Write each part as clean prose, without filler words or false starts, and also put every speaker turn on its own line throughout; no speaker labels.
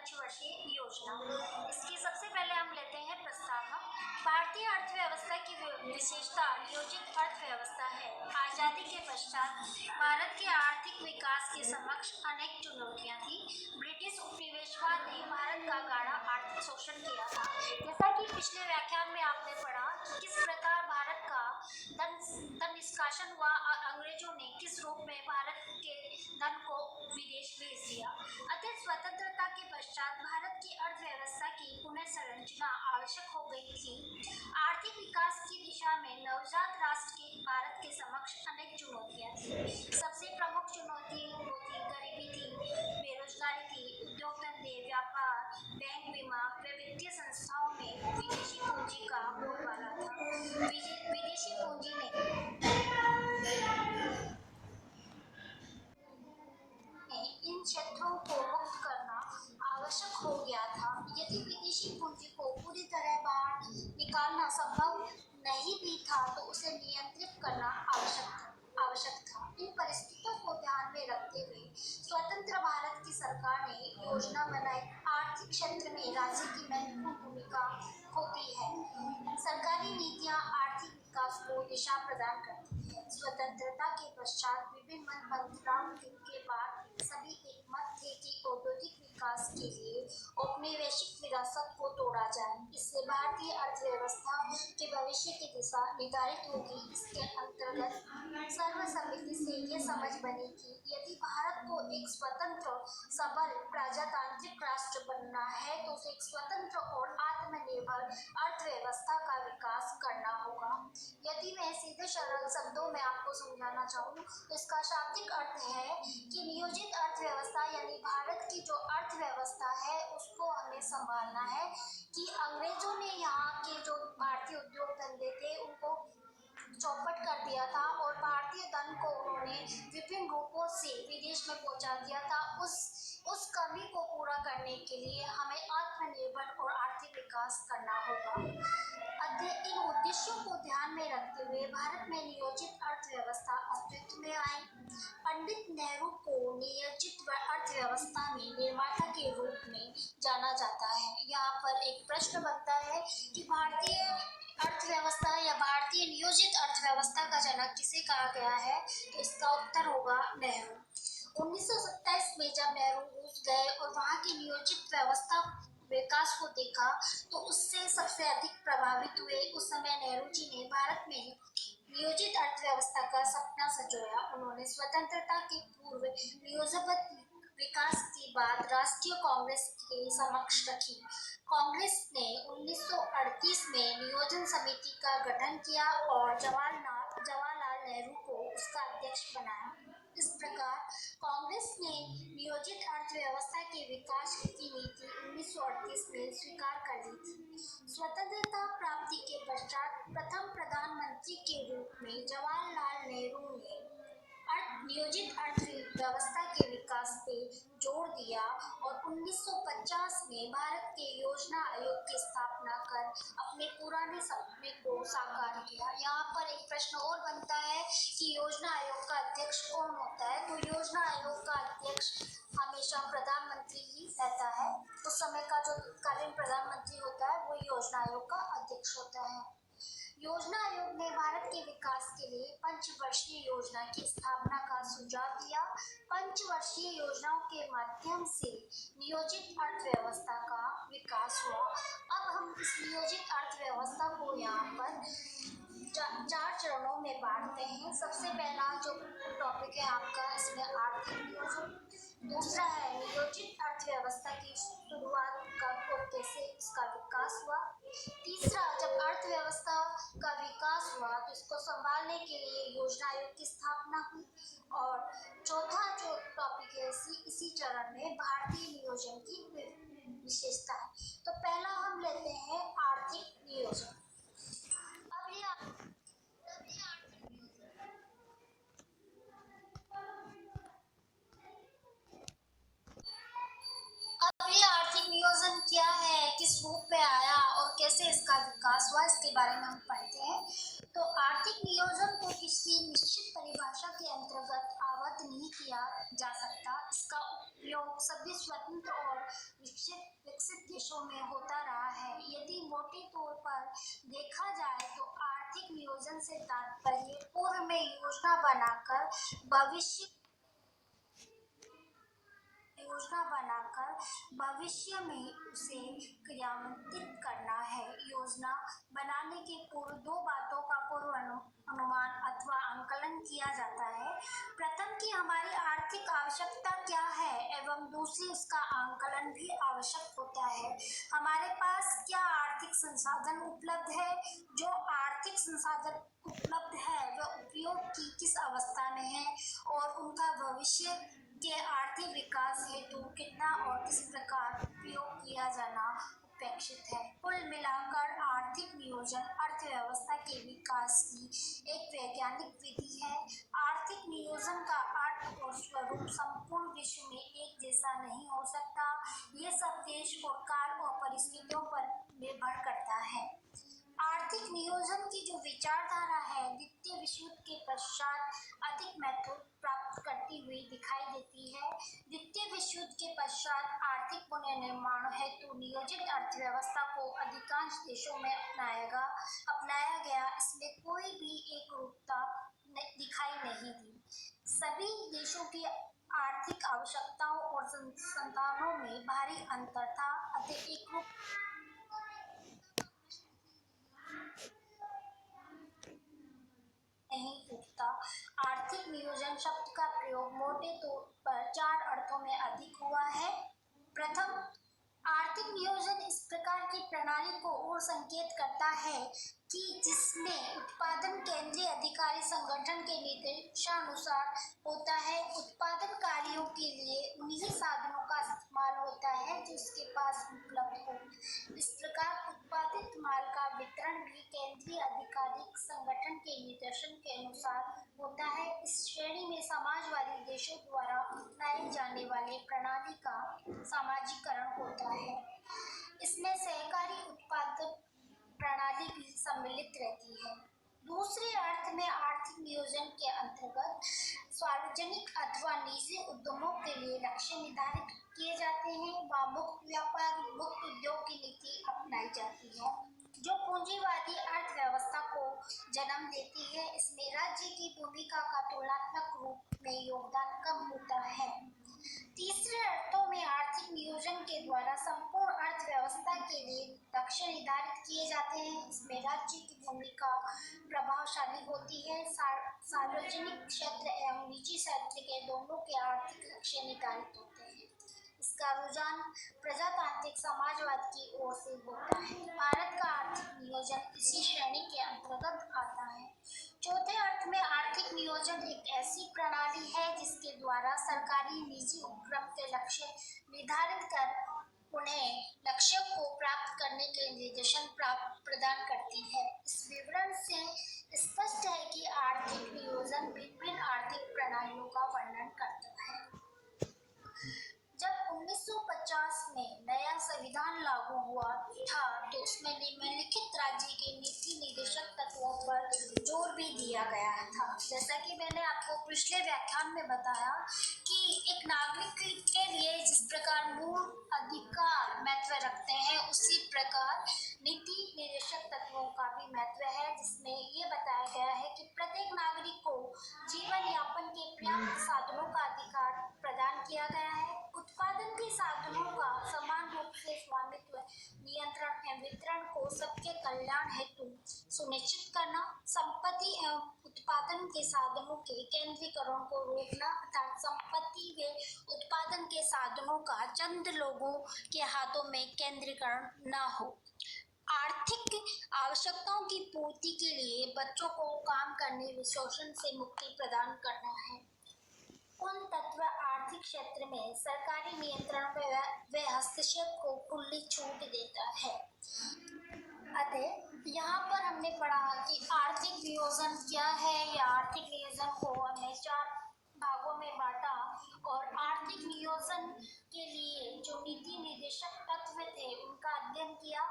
पंचवर्षीय योजना। इसकी सबसे पहले हम लेते हैं प्रस्तावना। भारतीय अर्थव्यवस्था की विशेषता नियोजित अर्थव्यवस्था है। आजादी के पश्चात भारत के आर्थिक विकास के समक्ष अनेक चुनौतियां थी। ब्रिटिश उपनिवेशवाद ने भारत का गाढ़ा आर्थिक शोषण किया था। जैसा कि पिछले व्याख्यान में आपने पढ़ा कि किस प्रकार भारत का धन निष्कासन हुआ, अंग्रेजों ने किस रूप में भारत के धन को विदेश भेज दिया। अतः स्वतंत्रता के पश्चात भारत की अर्थव्यवस्था की पुनर्संरचना आवश्यक हो गई थी। आर्थिक विकास की दिशा में नवजात राष्ट्र के भारत के समक्ष अनेक चुनौतियां थी। सबसे प्रमुख चुनौती गरीबी थी, बेरोजगारी थी, उद्योग धंधे, व्यापार, बैंक, बीमा व वित्तीय संस्थाओं में विदेशी पूंजी का बोलबाला था। विदेशी पूंजी ने इन क्षेत्रों को मुक्त करना आवश्यक हो गया था। यदि विदेशी पूंजी को पूरी तरह बाहर निकालना संभव नहीं भी था तो उसे नियंत्रित करना आवश्यक था। इन परिस्थितियों को ध्यान में रखते हुए स्वतंत्र भारत की सरकार ने योजना बनाई। आर्थिक क्षेत्र में राज्य की महत्वपूर्ण भूमिका होती है। सरकारी नीतियां आर्थिक विकास को दिशा प्रदान करती है। स्वतंत्रता के पश्चात विभिन्न मंत्रालयों के बाद सभी एकमत थे कि औद्योगिक विकास के लिए औपनिवेशिक विरासत को तोड़ा जाए। इससे भारतीय अर्थव्यवस्था के भविष्य की दिशा निर्धारित होगी। इसके अंतर्गत सर्वसम्मति से ये समझ बनी कि यदि भारत को एक स्वतंत्र, सबल, प्रजातांत्रिक राष्ट्र बनना है तो उसे एक स्वतंत्र और आत्मनिर्भर अर्थव्यवस्था का विकास करना होगा। यदि मैं सीधे सरल शब्दों में आपको समझाना चाहूँ तो इसका शाब्दिक अर्थ है कि नियोजित अर्थव्यवस्था यानी भारत की जो अर्थव्यवस्था है उसको हमें संभालना है कि अंग्रेजों ने यहाँ के जो भारतीय उद्योग धंधे थे उनको चौपट कर दिया था और भारतीय धन को उन्होंने विभिन्न रूपों से विदेश में पहुंचा दिया था। उस कमी को पूरा करने के लिए हमें आत्मनिर्भर और आर्थिक विकास करना होगा। इन उद्देश्यों को ध्यान में रखते हुए भारत में नियोजित अर्थव्यवस्था अस्तित्व में आई। पंडित नेहरू को नियोजित अर्थव्यवस्था में निर्माता के रूप में जाना जाता है। यहाँ पर एक प्रश्न बनता है कि भारतीय अर्थव्यवस्था या भारतीय नियोजित अर्थव्यवस्था का जनक किसे कहा गया है, तो इसका उत्तर होगा नेहरू। 1927 में जब नेहरू रूस गए और वहाँ की नियोजित व्यवस्था विकास को देखा तो उससे सबसे अधिक प्रभावित हुए। उस समय नेहरू जी ने भारत में नियोजित अर्थव्यवस्था का सपना सजोया। उन्होंने स्वतंत्रता के पूर्व नियोजबद्ध विकास की बात राष्ट्रीय कांग्रेस के समक्ष रखी। कांग्रेस ने 1938 में नियोजन समिति का गठन किया और जवाहरलाल नेहरू को उसका अध्यक्ष बनाया। इस प्रकार कांग्रेस ने नियोजित अर्थव्यवस्था के विकास की नीति 1938 में स्वीकार कर ली थी। स्वतंत्रता प्राप्ति के पश्चात प्रथम प्रधानमंत्री के रूप में जवाहरलाल नेहरू ने नियोजित अर्थव्यवस्था के विकास पे जोर दिया और 1950 में भारत के योजना आयोग की स्थापना कर अपने पुराने सपने को साकार किया। यहाँ पर एक प्रश्न और बनता है कि योजना आयोग का अध्यक्ष कौन होता है, तो योजना आयोग का अध्यक्ष हमेशा प्रधानमंत्री ही रहता है। उस समय का जो तत्कालीन प्रधानमंत्री होता है वो योजना आयोग का अध्यक्ष होता है। योजना आयोग ने भारत के विकास के लिए पंचवर्षीय योजना की स्थापना का सुझाव दिया। पंचवर्षीय योजनाओं के माध्यम से नियोजित अर्थव्यवस्था का विकास हुआ। अब हम इस नियोजित अर्थव्यवस्था को यहाँ पर चार चरणों में बांटते हैं। सबसे पहला जो टॉपिक है आपका इसमें आर्थिक नियोजन, दूसरा है नियोजित अर्थव्यवस्था की शुरुआत कब और कैसे इसका विकास हुआ, तीसरा जब अर्थव्यवस्था का विकास हुआ तो इसको संभालने के लिए योजना आयोग की स्थापना हुई, और चौथा जो टॉपिक है इसी चरण में भारतीय नियोजन की विशेषता है। तो पहला हम लेते हैं आर्थिक नियोजन। अब ये आर्थिक नियोजन क्या है, किस रूप में आया और कैसे इसका विकास हुआ, इसके बारे में हम पढ़ते हैं। तो आर्थिक नियोजन को किसने किसी निश्चित परिभाषा के अंतर्गत आबद्ध नहीं किया जा सकता। इसका उपयोग सभी स्वतंत्र और विकसित देशों में होता रहा है। यदि मोटे तौर पर देखा जाए तो आर्थिक नियोजन से तात्पर्य पूर्व में योजना बनाकर भविष्य में उसे क्रियान्वित करना है। योजना बनाने के पूर्व दो बातों का पूर्वानुमान अथवा आंकलन किया जाता है। प्रथम कि हमारी आर्थिक आवश्यकता क्या है एवं दूसरी उसका आंकलन भी आवश्यक होता है। हमारे पास क्या आर्थिक संसाधन उपलब्ध है, जो आर्थिक संसाधन उपलब्ध है वह उपयोग की किस अवस्था में है और उनका भविष्य के आर्थिक विकास हेतु कितना और किस प्रकार उपयोग किया जाना अपेक्षित है। कुल मिलाकर आर्थिक नियोजन अर्थव्यवस्था के विकास की एक वैज्ञानिक विधि है। आर्थिक नियोजन का अर्थ और स्वरूप संपूर्ण विश्व में एक जैसा नहीं हो सकता। ये सब देश और काल और परिस्थितियों पर निर्भर करता है। आर्थिक नियोजन की जो विचारधारा है द्वितीय विश्व युद्ध के पश्चात अधिक महत्व प्राप्त करती हुई दिखाई देती है। द्वितीय विश्व युद्ध के पश्चात आर्थिक पुनर्निर्माण हेतु नियोजित अर्थव्यवस्था को अधिकांश देशों में अपनाया गया। इसमें कोई भी एक रूपता दिखाई नहीं दी। सभी देशों की आर्थिक आवश्यकताओं और संसाधनों में भारी अंतर था, अतः एक रूप नहीं टूटता। आर्थिक नियोजन शब्द का प्रयोग मोटे तौर पर चार अर्थों में अधिक हुआ है। प्रथम, आर्थिक नियोजन इस प्रकार की प्रणाली को और संकेत करता है कि जिसमें उत्पादन केंद्रीय अधिकारी संगठन के निर्देशानुसार होता है। उत्पादन कार्यों के लिए उन्हीं साधनों का इस्तेमाल होता है जो उसके पास उपलब्ध हो। इस प्रकार उत्पादित माल का वितरण भी केंद्रीय आधिकारिक संगठन के निर्देशन के अनुसार होता है। इस श्रेणी में समाजवादी देशों द्वारा अपनाए जाने वाले प्रणाली का सामाजिकरण होता है। इसमें सहकारी उत्पादन प्रणाली भी सम्मिलित रहती है। दूसरे अर्थ में आर्थिक नियोजन के अंतर्गत सार्वजनिक अथवा निजी उद्यमों के लिए लक्ष्य निर्धारित किए जाते हैं व मुक्त व्यापार मुक्त उद्योग की नीति अपनाई जाती है जो पूंजीवादी अर्थव्यवस्था को जन्म देती है। इसमें राज्य की भूमिका का तुलनात्मक रूप में योगदान कम होता है। तीसरे अर्थों में आर्थिक नियोजन के द्वारा संपूर्ण अर्थव्यवस्था के लिए लक्ष्य निर्धारित किए जाते हैं। इसमें राज्य की भूमिका प्रभावशाली होती है। सार्वजनिक क्षेत्र एवं निजी क्षेत्र के दोनों के आर्थिक लक्ष्य निर्धारित होते हैं। इसका रुझान प्रजातांत्रिक समाजवाद की ओर से होता है। भारत का आर्थिक नियोजन इसी श्रेणी के अंतर्गत आता है। चौथे अर्थ में आर्थिक नियोजन एक ऐसी प्रणाली है जिसके द्वारा सरकारी निजी उपक्रम के लक्ष्य निर्धारित कर उन्हें लक्ष्यों को प्राप्त करने के निर्देशन प्रदान करती है। इस विवरण से स्पष्ट है कि आर्थिक नियोजन विभिन्न आर्थिक प्रणालियों का वर्णन करता है। जब 1950 में नया संविधान लागू हुआ था तो उसमें निम्नलिखित राज्य के नीति निर्देशक तत्वों पर जोर भी दिया गया था। जैसा कि मैंने आपको पिछले व्याख्यान में बताया कि एक नागरिक के लिए जिस प्रकार मूल अधिकार महत्व रखते हैं उसी प्रकार नीति निर्देशक तत्वों का भी महत्व है, जिसमें ये बताया गया है कि प्रत्येक नागरिक को जीवन यापन के पर्याप्त साधनों का अधिकार प्रदान किया गया है। उत्पादन के साधनों का समान रूप से स्वामित्व, नियंत्रण एवं वितरण को सबके कल्याण हेतु सुनिश्चित करना, संपत्ति एवं उत्पादन के साधनों के केंद्रीकरण को रोकना अर्थात संपत्ति व उत्पादन के साधनों का चंद लोगों के हाथों में केंद्रीकरण न हो। आर्थिक आवश्यकताओं की पूर्ति के लिए बच्चों को काम करने व शोषण से मुक्ति प्रदान करना है। उन तत्व आर्थिक क्षेत्र में सरकारी नियंत्रण व हस्तक्षेप को खुली छूट देता है। अतः यहाँ पर हमने पढ़ा कि आर्थिक नियोजन क्या है या आर्थिक नियोजन को हमने चार भागों में बांटा और आर्थिक नियोजन के लिए जो नीति निर्देशक तत्व थे उनका अध्ययन किया।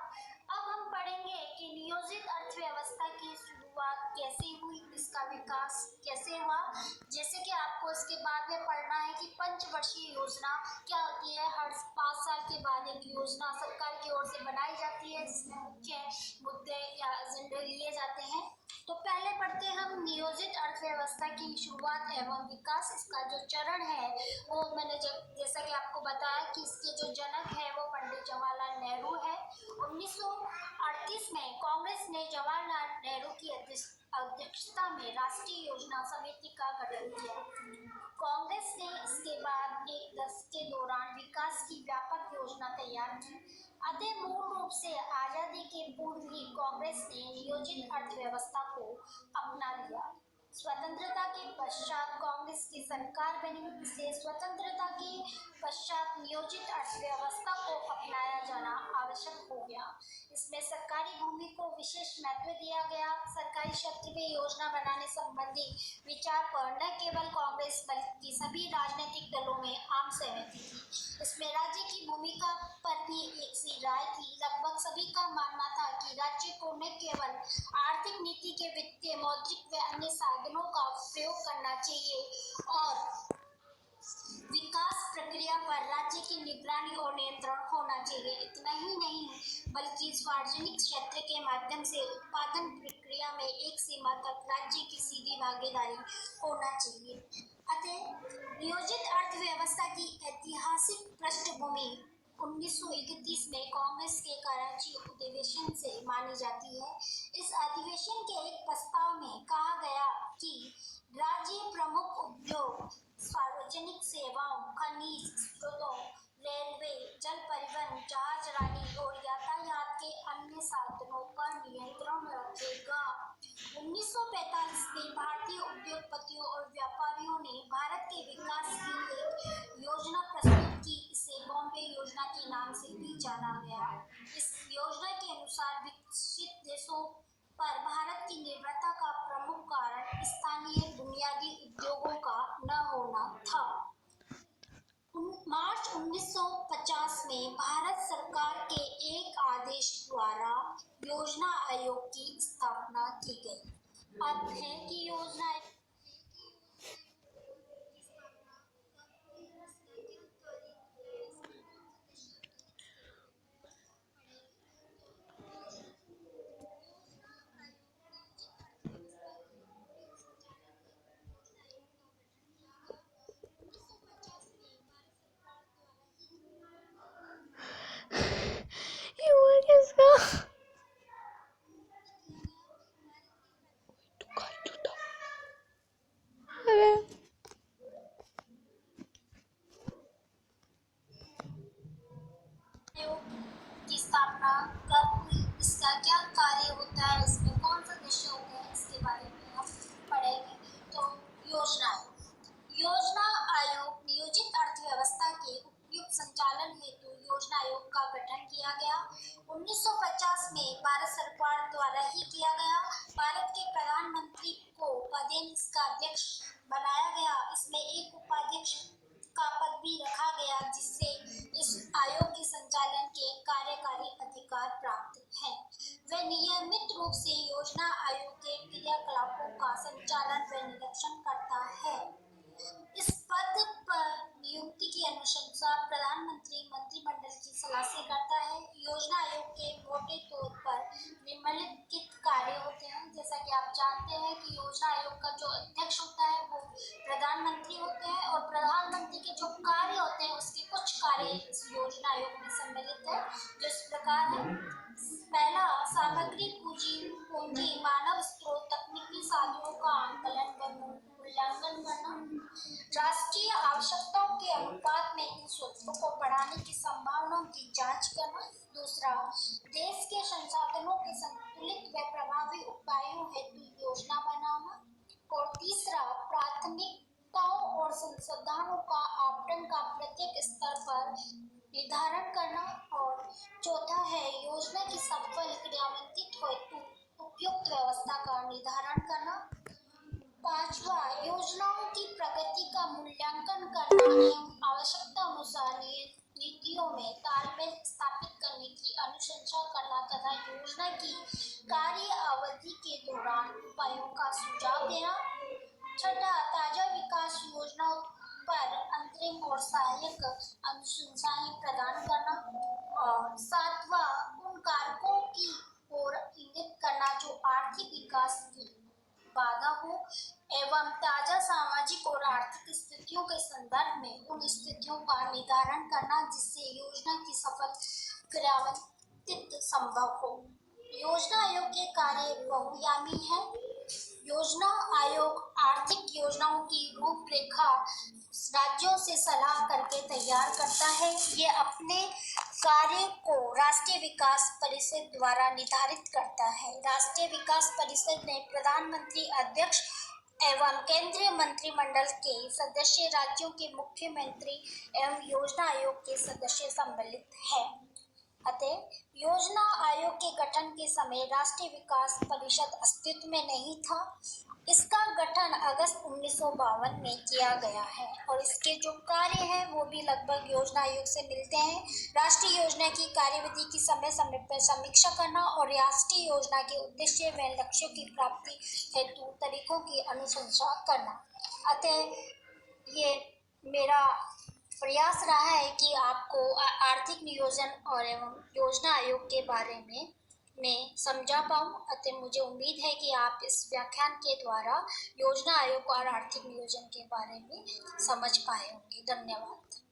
अब हम पढ़ेंगे कि नियोजित अर्थव्यवस्था की शुरुआत कैसे हुई, इस इसका विकास कैसे हुआ। जैसे कि आपको इसके बाद में पढ़ना है कि पंचवर्षीय योजना क्या होती है। हर 5 साल के बाद एक योजना सरकार की ओर से बनाई जाती है जिसमें मुख्य मुद्दे या एजेंडे लिए जाते हैं। तो पहले पढ़ते हैं हम नियोजित अर्थव्यवस्था की शुरुआत एवं विकास। इसका जो चरण है वो मैंने जैसा कि आपको बताया कि इसके जो जनक है वो पंडित जवाहरलाल नेहरू है। 1938 में कांग्रेस ने जवाहरलाल नेहरू की अध्यक्षता में राष्ट्रीय योजना समिति का गठन किया। कांग्रेस ने इसके बाद एक दशक के दौरान विकास की व्यापक योजना तैयार की। अतः मूल रूप से आजादी के पूर्व ही कांग्रेस ने नियोजित अर्थव्यवस्था को अपना लिया। स्वतंत्रता के पश्चात कांग्रेस की सरकार बनी। इसलिए स्वतंत्रता के पश्चात नियोजित अर्थव्यवस्था को अपनाया जाना आवश्यक हो गया। इसमें सरकारी भूमि को विशेष महत्व दिया गया। सरकारी क्षेत्र में योजना बनाने संबंधी विचार पर न केवल कांग्रेस बल्कि सभी राजनीतिक दलों में आम सहमति थी। इसमें राज्य की भूमिका पर भी एक सी राय थी। लगभग सभी का मानना था कि राज्य को न केवल आर्थिक नीति के वित्तीय, मौद्रिक व अन्य साधनों का प्रयोग करना चाहिए और विकास प्रक्रिया पर राज्य की निगरानी और नियंत्रण होना चाहिए। इतना ही नहीं बल्कि सार्वजनिक क्षेत्र के माध्यम से उत्पादन प्रक्रिया में एक सीमा तक राज्य की सीधी भागीदारी होना चाहिए। अतः नियोजित अर्थव्यवस्था की ऐतिहासिक पृष्ठभूमि 1931 में कांग्रेस के कराची अधिवेशन से मानी जाती है। इस अधिवेशन के एक प्रस्ताव में कहा गया कि राज्य प्रमुख उद्योग, सार्वजनिक सेवाओं, खनिज स्रोतों, रेलवे, जल परिवहन, जहाजरानी और यातायात के अन्य साधनों पर नियंत्रण रखेगा। 1945 में भारतीय उद्योगपतियों और व्यापारियों ने भारत के विकास की एक योजना प्रस्तुत की। इसे बॉम्बे योजना के नाम से भी जाना गया। इस योजना के अनुसार विकसित देशों पर भारत की निर्भरता का प्रमुख कारण स्थानीय बुनियादी उद्योगों का न होना था। मार्च 1950 में भारत सरकार के एक आदेश द्वारा योजना आयोग की स्थापना की गई। अब है कि योजना
ये हुआ किसका? अरे
की स्थापना कब हुई, इसका क्या कार्य होता है, इसमें कौन सा विषय होते हैं, इसके बारे में हम पढ़ेंगे। तो योजना आयोग नियोजित अर्थव्यवस्था के उपयुक्त संचालन हेतु योजना आयोग का गठन किया गया। 1950 में भारत सरकार द्वारा ही किया गया। भारत के प्रधानमंत्री को पदेन इसका अध्यक्ष बनाया गया। इसमें एक उपाध्यक्ष का पद भी रखा गया जिससे इस आयोग के संचालन के कार्यकारी अधिकार प्राप्त है। वह नियमित रूप से योजना आयोग के क्रियाकलापों का संचालन व निरीक्षण करता है। इस पद पर नियुक्ति की अनुशंसा प्रधानमंत्री मंत्रिमंडल की सलाह से करता है। योजना आयोग के मोटे तौर पर निम्नलिखित कार्य होते हैं। जैसा कि आप जानते हैं कि योजना आयोग का जो अध्यक्ष होता है वो प्रधानमंत्री होते हैं और प्रधानमंत्री के जो कार्य होते हैं उसके कुछ कार्य इस योजना आयोग में सम्मिलित है जो इस प्रकार है। पहला, सामग्री पूंजी मानव स्रोत तकनीकी साधनों का आंकलन व मूल्यांकन करना। राष्ट्रीय आवश्यकताओं के अनुपात में इन स्रोतों को बढ़ाने की संभावनाओं की जांच करना। दूसरा, देश के संसाधनों के संतुलित व प्रभावी उपायों हेतु योजना बनाना। और तीसरा, प्राथमिकताओं और संसाधनों का आवंटन का प्रत्येक स्तर पर निर्धारण करना। और चौथा है योजना की सफल क्रियान्वित हेतु उपयुक्त व्यवस्था का निर्धारण करना। पांचवा, योजनाओं की प्रगति का मूल्यांकन करना एवं आवश्यकता अनुसार नीतियों में तालमेल स्थापित करने की अनुशंसा करना तथा योजना की कार्य अवधि के दौरान उपायों का सुझाव देना। छठा, ताजा विकास योजनाओं पर अंतरिम और सहायक अनुशंसाएं प्रदान करना। और सातवां, उन कारकों की ओर इंगित करना जो आर्थिक विकास की बाधा हो एवं ताजा सामाजिक और आर्थिक स्थितियों के संदर्भ में उन स्थितियों का निर्धारण करना जिससे योजना की सफल क्रियान्वित संभव हो। योजना आयोग के कार्य बहुआयामी है। योजना आयोग आर्थिक योजनाओं की रूपरेखा राज्यों से सलाह करके तैयार करता है। ये अपने कार्य को राष्ट्रीय विकास परिषद द्वारा निर्धारित करता है। राष्ट्रीय विकास परिषद में प्रधानमंत्री अध्यक्ष एवं केंद्रीय मंत्रिमंडल के सदस्य, राज्यों के मुख्यमंत्री एवं योजना आयोग के सदस्य सम्मिलित है। अतः योजना आयोग के गठन के समय राष्ट्रीय विकास परिषद अस्तित्व में नहीं था। इसका गठन अगस्त 1952 में किया गया है और इसके जो कार्य हैं वो भी लगभग योजना आयोग से मिलते हैं। राष्ट्रीय योजना की कार्यविधि की समय समय पर समीक्षा करना और राष्ट्रीय योजना के उद्देश्य व लक्ष्यों की प्राप्ति हेतु तरीकों की अनुशंसा करना। अतः ये मेरा प्रयास रहा है कि आपको आर्थिक नियोजन और एवं योजना आयोग के बारे में मैं समझा पाऊँ। अतः मुझे उम्मीद है कि आप इस व्याख्यान के द्वारा योजना आयोग और आर्थिक नियोजन के बारे में समझ पाए होंगे। धन्यवाद।